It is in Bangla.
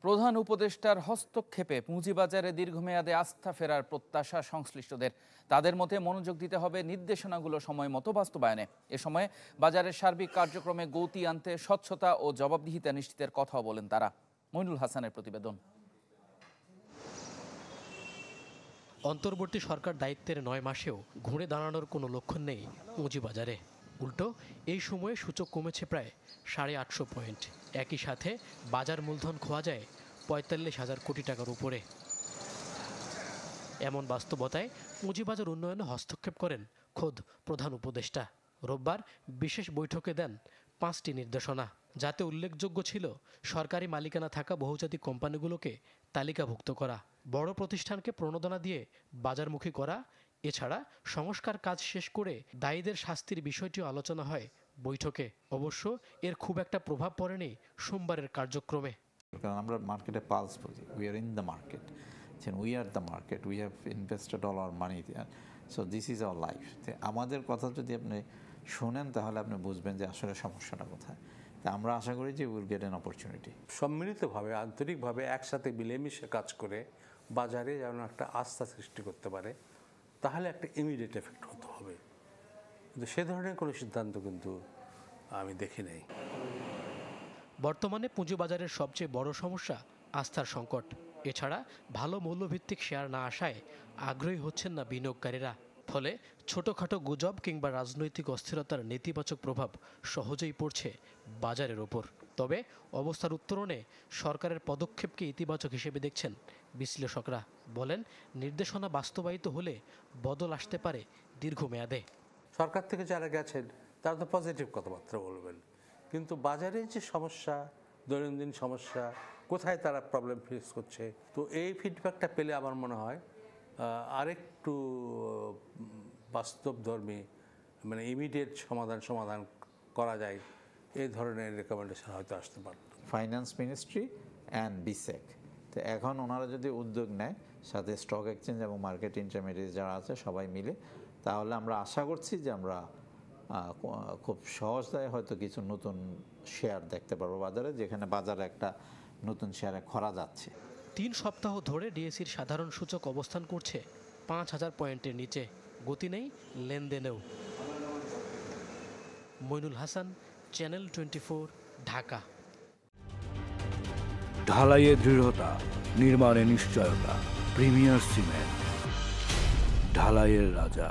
প্রধান উপদেষ্টার হস্তক্ষেপে পুঁজিবাজারে দীর্ঘমেয়াদে আস্থা ফেরার প্রত্যাশা সংশ্লিষ্টদের। তাদের মতে মনোযোগ দিতে হবে নির্দেশনাগুলো সময় মতো বাস্তবায়নে। এ সময়ে বাজারের সার্বিক কার্যক্রমে গতি আনতে স্বচ্ছতা ও জবাবদিহিতা নিশ্চিতের কথাও বলেন তারা। মইনুল হাসানের প্রতিবেদন। অন্তর্বর্তী সরকার দায়িত্বের ৯ মাসেও ঘুরে দাঁড়ানোর কোনো লক্ষণ নেই পুঁজিবাজারে। উল্টো এই সময়ে সূচক কমেছে প্রায় ৮৫০ পয়েন্ট। একই সাথে বাজার মূলধন খোয়া যায় ৪৫,০০০ কোটি টাকার উপরে। এমন বাস্তবতায় পুঁজিবাজার উন্নয়নে হস্তক্ষেপ করেন খোদ প্রধান উপদেষ্টা। রোববার বিশেষ বৈঠকে দেন ৫টি নির্দেশনা, যাতে উল্লেখযোগ্য ছিল সরকারি মালিকানা থাকা বহুজাতিক কোম্পানিগুলোকে তালিকাভুক্ত করা, বড় প্রতিষ্ঠানকে প্রণোদনা দিয়ে বাজারমুখী করা, এছাড়া সংস্কার কাজ শেষ করে দায়ীদের শাস্তির বিষয়টিও আলোচনা হয় বৈঠকে। অবশ্য এর খুব একটা প্রভাব পড়েনি সোমবারের কার্যক্রমে। কারণ আমরা মার্কেটে পালস বুঝি, we are in the market, we are the market, we have invested all our money there, so this is our life. আমাদের কথা যদি আপনি শোনেন তাহলে আপনি বুঝবেন যে আসলে সমস্যাটা কোথায়। তা আমরা আশা করি যে উইল গেট অ্যান অপরচুনিটি। সম্মিলিতভাবে আন্তরিকভাবে একসাথে মিলেমিশে কাজ করে বাজারে যেন একটা আস্থা সৃষ্টি করতে পারে, তাহলে একটা ইমিডিয়েট এফেক্ট হতে হবে। কিন্তু সে ধরনের কোনো সিদ্ধান্ত কিন্তু আমি দেখি নাই। বর্তমানে পুঁজিবাজারের সবচেয়ে বড় সমস্যা আস্থার সংকট। এছাড়া ভালো মূল্যভিত্তিক শেয়ার না আসায় আগ্রহী হচ্ছেন না বিনিয়োগকারীরা। ফলে ছোটখাটো গুজব কিংবা রাজনৈতিক অস্থিরতার নেতিবাচক প্রভাব সহজেই পড়ছে বাজারের ওপর। তবে অবস্থার উত্তরণে সরকারের পদক্ষেপকে ইতিবাচক হিসেবে দেখছেন বিশ্লেষকরা। বলেন, নির্দেশনা বাস্তবায়িত হলে বদল আসতে পারে দীর্ঘমেয়াদে। সরকার থেকে যারা গেছেন তারা তো পজিটিভ কথাবার্তা বলবেন, কিন্তু বাজারে যে সমস্যা, দৈনন্দিন সমস্যা, কোথায় তারা প্রবলেম ফেস করছে, তো এই ফিডব্যাকটা পেলে আমার মনে হয় আরেকটু বাস্তবধর্মী, মানে ইমিডিয়েট সমাধান করা যায়, এই ধরনের রেকমেন্ডেশন হয়তো আসতে পারত। ফাইন্যান্স মিনিস্ট্রি অ্যান্ড বিসেক, তো এখন ওনারা যদি উদ্যোগ নেয়, সাথে স্টক এক্সচেঞ্জ এবং মার্কেট ইন্টারমিডিয়েট যারা আছে সবাই মিলে, তাহলে আমরা আশা করছি যে আমরা খুব সহজে হয়তো কিছু নতুন শেয়ার দেখতে পারবো বাজারে, যেখানে বাজারে একটা নতুন শেয়ারে খরা যাচ্ছে। ৩ সপ্তাহ ধরে ডিএসইর সাধারণ সূচক অবস্থান করছে ৫,০০০ পয়েন্টের নিচে। গতি নেই লেনদেনেও। মইনুল হাসান, চ্যানেল 24, ঢাকা। ঢালাইয়ে দৃঢ়তা, নির্মাণে নিশ্চয়তা, প্রিমিয়ার সিমেন্ট, ঢালাইয়ের রাজা।